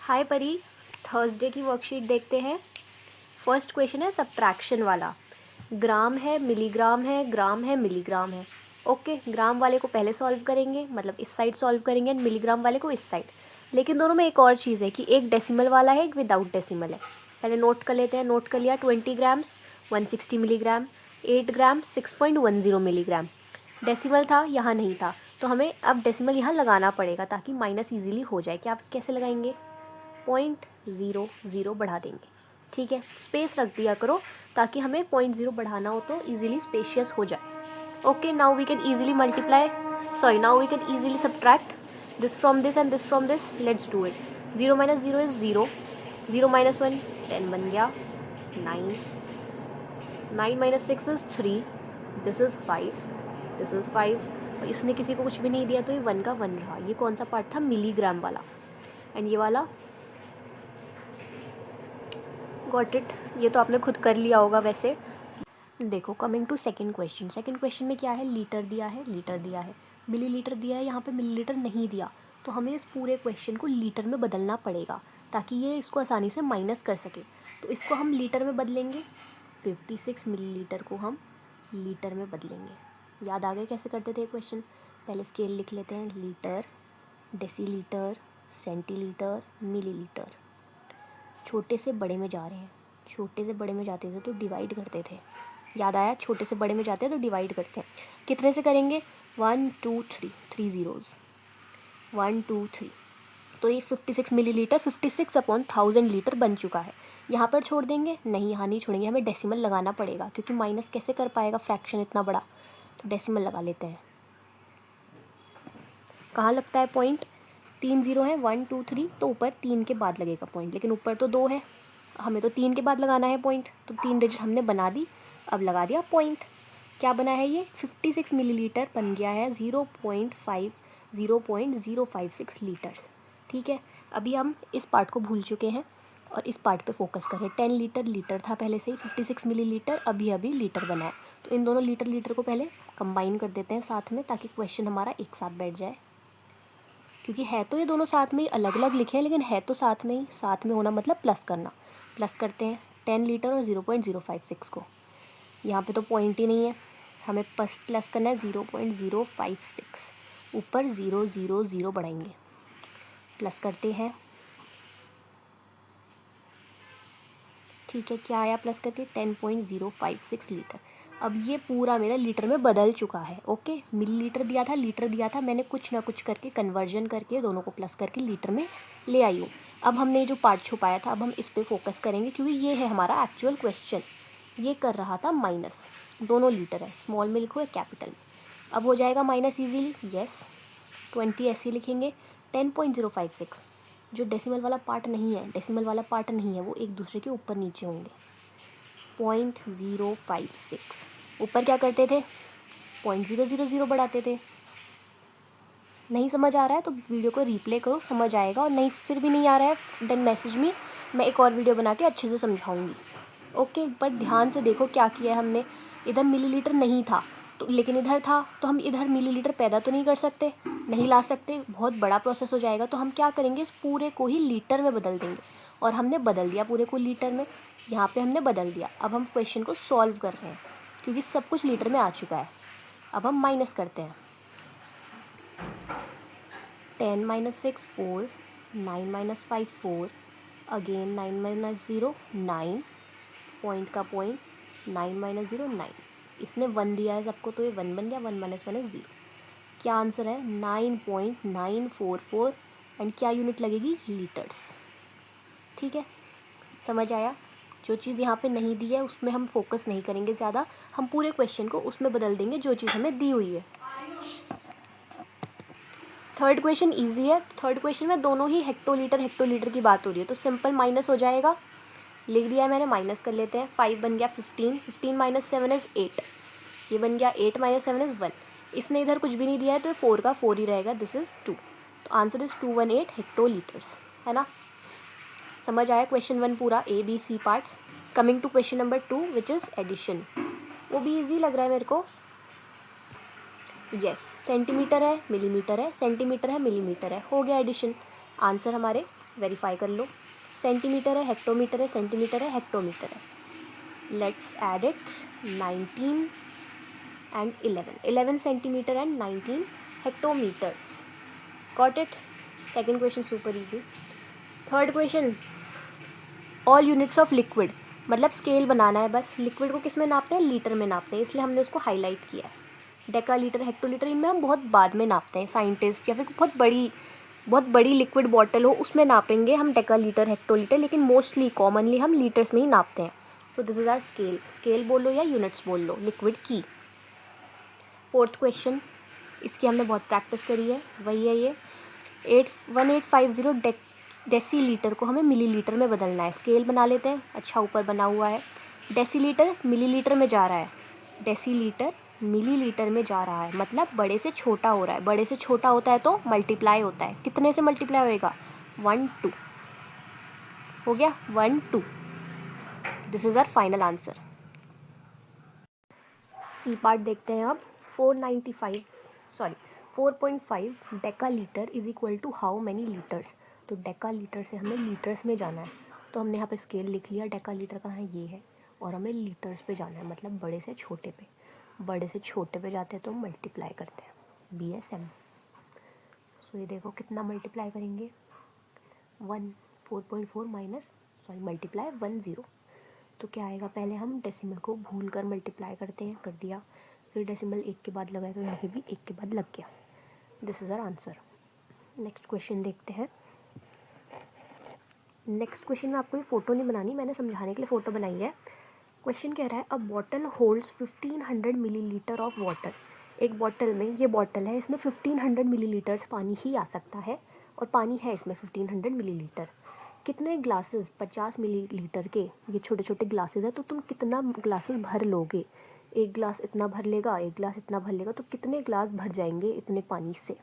हाय परी, थर्सडे की वर्कशीट देखते हैं। फर्स्ट क्वेश्चन है सब्ट्रैक्शन वाला। ग्राम है, मिलीग्राम है, ग्राम है, मिलीग्राम है। ओके, ग्राम वाले को पहले सॉल्व करेंगे, मतलब इस साइड सॉल्व करेंगे, एंड मिलीग्राम वाले को इस साइड। लेकिन दोनों में एक और चीज़ है कि एक डेसिमल वाला है, एक विदाउट डेसिमल है। पहले नोट कर लेते हैं। नोट कर लिया। 20 ग्राम्स 160 मिलीग्राम, 8 ग्राम 6.10 मिलीग्राम। डेसिमल था, यहाँ नहीं था, तो हमें अब डेसिमल यहाँ लगाना पड़ेगा ताकि माइनस ईजिली हो जाए। क्या आप कैसे लगाएंगे? 0.00 बढ़ा देंगे। ठीक है, स्पेस रख दिया करो ताकि हमें 0.0 बढ़ाना हो तो इजीली स्पेशियस हो जाए। Okay, now we can easily multiply, sorry now we can easily subtract this from this and this from this. Let's do it. 0 minus 0 is 0, 0 minus 1 10 बन गया, 9, 9 minus 6 is 3, this is 5, this is 5, और इसने किसी को कुछ भी नहीं दिया तो ये 1 का 1 रहा। ये कौन सा पार्ट था? मिलीग्राम वाला। एंड ये वाला गॉट इट। ये तो आपने खुद कर लिया होगा वैसे। देखो, coming to second question. Second question में क्या है? लीटर दिया है, लीटर दिया है, मिलीलीटर दिया है, यहाँ पे मिलीलीटर नहीं दिया, तो हमें इस पूरे क्वेश्चन को लीटर में बदलना पड़ेगा ताकि ये इसको आसानी से माइनस कर सके। तो इसको हम लीटर में बदलेंगे। 56 मिलीलीटर को हम लीटर में बदलेंगे। याद आ गए कैसे करते थे क्वेश्चन? पहले स्केल लिख लेते हैं। Litre, decilitre, centilitre, millilitre. छोटे से बड़े में जा रहे हैं। छोटे से बड़े में जाते थे तो डिवाइड करते थे। याद आया? छोटे से बड़े में जाते हैं तो डिवाइड करते हैं। कितने से करेंगे? 1 2 3, 3 zeros, 1 2 3। तो ये 56 मिलीलीटर 56/1000 लीटर बन चुका है। यहाँ पर छोड़ देंगे? नहीं, यहाँ नहीं छोड़ेंगे, हमें डेसिमल लगाना पड़ेगा क्योंकि माइनस कैसे कर पाएगा फ्रैक्शन इतना बड़ा। तो डेसिमल लगा लेते हैं। कहाँ लगता है पॉइंट? 3 0 है, 1 2 3, तो ऊपर 3 के बाद लगेगा पॉइंट, लेकिन ऊपर तो 2 है, हमें तो 3 के बाद लगाना है पॉइंट। तो 3 डिजिट हमने बना दी, अब लगा दिया पॉइंट। क्या बना है? ये 56 मिलीलीटर बन गया है 0.056 लीटर्स। ठीक है, अभी हम इस पार्ट को भूल चुके हैं और इस पार्ट पे फोकस करें। 10 लीटर लीटर था पहले से ही, 56 मिलीलीटर अभी अभी लीटर बना है। तो इन दोनों लीटर लीटर को पहले कंबाइन कर देते हैं साथ में ताकि क्वेश्चन हमारा एक साथ बैठ जाए। क्योंकि है तो ये दोनों साथ में ही, अलग अलग लिखे हैं लेकिन है तो साथ में ही। साथ में होना मतलब प्लस करना। प्लस करते हैं 10 लीटर और 0.056 को। यहाँ पे तो पॉइंट ही नहीं है, हमें प्लस करना है 0.056। ऊपर 0 0 0 बढ़ाएंगे। प्लस करते हैं। ठीक है, क्या आया प्लस करके? 10.056 लीटर। अब ये पूरा मेरा लीटर में बदल चुका है। ओके, मिलीलीटर दिया था, लीटर दिया था, मैंने कुछ ना कुछ करके कन्वर्जन करके दोनों को प्लस करके लीटर में ले आई हूँ। अब हमने जो पार्ट छुपाया था अब हम इस पर फोकस करेंगे क्योंकि ये है हमारा एक्चुअल क्वेश्चन। ये कर रहा था माइनस। दोनों लीटर है, स्मॉल में लिखो या कैपिटल में। अब हो जाएगा माइनस ईजीली। येस, 20 ऐसे लिखेंगे। 10.056 जो डेसिमल वाला पार्ट नहीं है, डेसिमल वाला पार्ट नहीं है, वो एक दूसरे के ऊपर नीचे होंगे। 0.056 ऊपर क्या करते थे? 0.000 बढ़ाते थे। नहीं समझ आ रहा है तो वीडियो को रीप्ले करो, समझ आएगा। और नहीं, फिर भी नहीं आ रहा है देन मैसेज मी, मैं एक और वीडियो बना के अच्छे से समझाऊंगी। ओके, पर ध्यान से देखो क्या किया है हमने। इधर मिलीलीटर नहीं था तो, लेकिन इधर था, तो हम इधर मिलीलीटर पैदा तो नहीं कर सकते, नहीं ला सकते, बहुत बड़ा प्रोसेस हो जाएगा। तो हम क्या करेंगे? इस पूरे को ही लीटर में बदल देंगे। और हमने बदल दिया पूरे को लीटर में। यहाँ पे हमने बदल दिया। अब हम क्वेश्चन को सॉल्व कर रहे हैं क्योंकि सब कुछ लीटर में आ चुका है। अब हम माइनस करते हैं। 10 minus 6 4, 9 minus 5 4, again 9 minus 0 9, point का पॉइंट, 9 माइनस 0 9। इसने 1 दिया है सबको तो ये 1 बन गया। 1 माइनस 1 is 0। क्या आंसर है? 9.944। एंड क्या यूनिट लगेगी? लीटर्स। ठीक है, समझ आया? जो चीज़ यहाँ पे नहीं दी है उसमें हम फोकस नहीं करेंगे ज़्यादा, हम पूरे क्वेश्चन को उसमें बदल देंगे जो चीज़ हमें दी हुई है। थर्ड क्वेश्चन ईजी है। थर्ड क्वेश्चन में दोनों ही हेक्टोलीटर की बात हो रही है, तो सिंपल माइनस हो जाएगा। लिख दिया है मैंने, माइनस कर लेते हैं। 5 बन गया 15, 15 माइनस 7 इज़ 8। ये बन गया 8 माइनस 7 इज़ 1। इसने इधर कुछ भी नहीं दिया है तो ये 4 का 4 ही रहेगा। This is 2। तो आंसर इज़ 218 हेक्टोलीटर्स, है ना? समझ आया क्वेश्चन 1 पूरा, A B C parts. Coming to question number 2 which is addition. वो भी ईजी लग रहा है मेरे को। यस, सेंटीमीटर है, मिलीमीटर है, सेंटीमीटर है, मिलीमीटर है, हो गया एडिशन। आंसर हमारे वेरीफाई कर लो। सेंटीमीटर है, हेक्टोमीटर है, सेंटीमीटर है, हेक्टोमीटर है। Let's add it. 19 and 11 centimetre and 19 hectometres. Got it. Second question super easy. Third question, all units of liquid, मतलब स्केल बनाना है बस। लिक्विड को किस में नापते हैं? लीटर में नापते हैं, इसलिए हमने उसको हाईलाइट किया है। डेका लीटर, हेक्टोलीटर, इनमें हम बहुत बाद में नापते हैं। साइंटिस्ट या फिर बहुत बड़ी लिक्विड बॉटल हो उसमें नापेंगे हम डेका लीटर, हेक्टोलीटर, लेकिन मोस्टली कॉमनली हम लीटर्स में ही नापते हैं। So this is our scale. Scale बोल लो या यूनिट्स बोल लो लिक्विड की। फोर्थ क्वेश्चन, इसकी हमने बहुत प्रैक्टिस करी है, वही है ये। 1850 डेसीलीटर को हमें मिलीलीटर में बदलना है। स्केल बना लेते हैं। अच्छा, ऊपर बना हुआ है। डेसीलीटर मिलीलीटर में जा रहा है, डेसीलीटर मिलीलीटर में जा रहा है, मतलब बड़े से छोटा हो रहा है। बड़े से छोटा होता है तो मल्टीप्लाई होता है। कितने से मल्टीप्लाई होएगा? 1 2 हो गया, 1 2। This is our final answer. C part देखते हैं अब। 4.5 deca litre is equal to how many litres. तो डेका लीटर से हमें लीटर्स में जाना है, तो हमने यहाँ पे स्केल लिख लिया। डेका लीटर कहाँ है? ये है। और हमें लीटर्स पे जाना है, मतलब बड़े से छोटे पे। बड़े से छोटे पे जाते हैं तो हम मल्टीप्लाई करते हैं, BSM। सो ये देखो कितना मल्टीप्लाई करेंगे, 1 4.4 माइनस मल्टीप्लाई 10। तो क्या आएगा? पहले हम डेसिमल को भूल कर मल्टीप्लाई करते हैं, कर दिया। फिर डेसिमल एक के बाद लगाए तो यहाँ पे भी एक के बाद लग गया। This is our answer. Next question देखते हैं। नेक्स्ट क्वेश्चन में आपको ये फ़ोटो नहीं बनानी, मैंने समझाने के लिए फ़ोटो बनाई है। क्वेश्चन कह रहा है, अ bottle holds 1500 millilitre of water. एक बॉटल में, ये बॉटल है, इसमें 1500 मिलीलीटर्स पानी ही आ सकता है, और पानी है इसमें 1500 मिलीलीटर। कितने ग्लासेस? 50 मिलीलीटर के ये छोटे छोटे ग्लासेस है, तो तुम कितना ग्लासेस भर लोगे? एक ग्लास इतना भर लेगा, एक ग्लास इतना भर लेगा, तो कितने ग्लास भर जाएंगे इतने पानी से?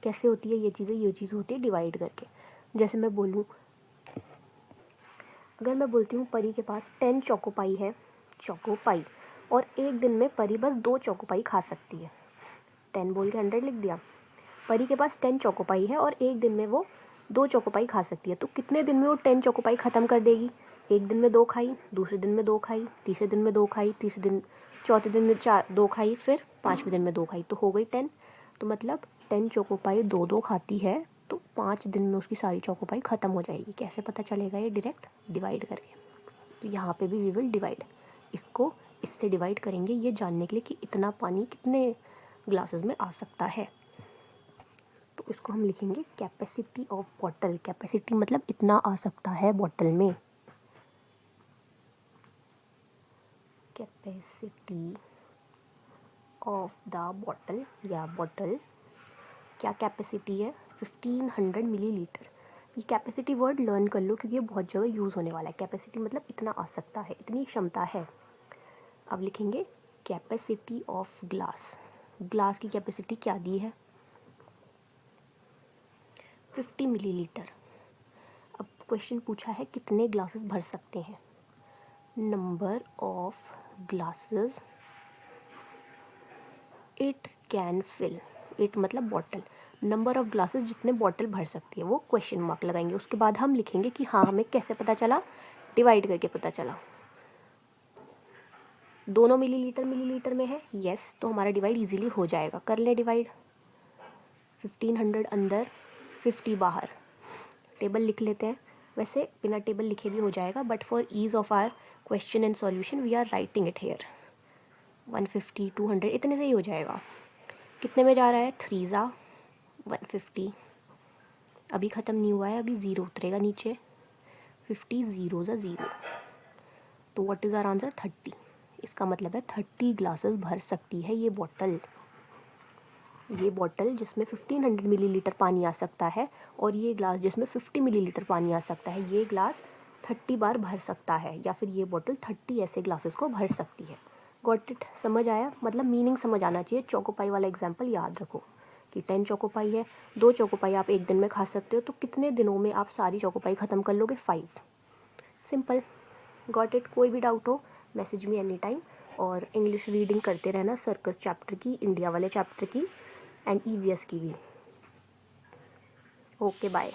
कैसे होती है ये चीज़ें? ये चीज़ होती है डिवाइड करके। जैसे मैं बोलूँ, अगर मैं बोलती हूँ परी के पास 10 चोकोपाई है, चोकोपाई, और एक दिन में परी बस 2 चोकोपाई खा सकती है। 10 बोल के 100 लिख दिया। परी के पास 10 चोकोपाई है और एक दिन में वो 2 चोकोपाई खा सकती है, तो कितने दिन में वो 10 चोकोपाई ख़त्म कर देगी? एक दिन में 2 खाई, दूसरे दिन में 2 खाई, तीसरे दिन में 2 खाई, चौथे दिन में 2 खाई, फिर 5वें दिन में 2 खाई, तो हो गई 10। तो मतलब 10 चोकोपाई 2 खाती है, तो 5 दिन में उसकी सारी चोकोपाई ख़त्म हो जाएगी। कैसे पता चलेगा? ये डायरेक्ट डिवाइड करके। तो यहाँ पे भी वी विल डिवाइड, इसको इससे डिवाइड करेंगे ये जानने के लिए कि इतना पानी कितने ग्लासेस में आ सकता है। तो इसको हम लिखेंगे कैपेसिटी ऑफ बॉटल। कैपेसिटी मतलब इतना आ सकता है बॉटल में। कैपेसिटी ऑफ द बॉटल, या बॉटल क्या कैपेसिटी है? 1500 मिलीलीटर। ये कैपेसिटी वर्ड लर्न कर लो, क्योंकि ये बहुत जगह यूज़ होने वाला है। कैपेसिटी मतलब इतना आ सकता है, इतनी क्षमता है। अब लिखेंगे कैपेसिटी ऑफ ग्लास। ग्लास की कैपेसिटी क्या दी है? 50 मिलीलीटर। अब क्वेश्चन पूछा है कितने ग्लासेस भर सकते हैं। Number of glasses it can fill. It मतलब बॉटल। नंबर ऑफ ग्लासेस जितने बॉटल भर सकती है, वो क्वेश्चन मार्क लगाएंगे। उसके बाद हम लिखेंगे कि हाँ, हमें कैसे पता चला? डिवाइड करके पता चला। दोनों मिलीलीटर में है, यस, तो हमारा डिवाइड इजीली हो जाएगा। कर ले डिवाइड। 1500 अंदर, 50 बाहर। टेबल लिख लेते हैं। वैसे बिना टेबल लिखे भी हो जाएगा, but for ease of our question and solution we are writing it here. 150 200 इतने से ही हो जाएगा। कितने में जा रहा है? 3 150। अभी ख़त्म नहीं हुआ है, अभी 0 उतरेगा नीचे। 50 0 0। तो व्हाट इज़ आवर आंसर? 30। इसका मतलब है 30 ग्लासेस भर सकती है ये बॉटल। ये बॉटल जिसमें 1500 मिलीलीटर पानी आ सकता है, और ये ग्लास जिसमें 50 मिलीलीटर पानी आ सकता है, ये ग्लास 30 बार भर सकता है, या फिर ये बॉटल 30 ऐसे ग्लासेस को भर सकती है। Got it? समझ आया? मतलब मीनिंग समझ आना चाहिए। चोकोपाई वाला एग्जाम्पल याद रखो कि 10 चोकोपाई है, 2 चोकोपाई आप एक दिन में खा सकते हो, तो कितने दिनों में आप सारी चोकोपाई ख़त्म कर लोगे? 5। सिंपल। Got it? कोई भी डाउट हो मैसेज मी एनी टाइम। और इंग्लिश रीडिंग करते रहना, सर्कस चैप्टर की, इंडिया वाले चैप्टर की, एंड EVS की भी। Okay, bye.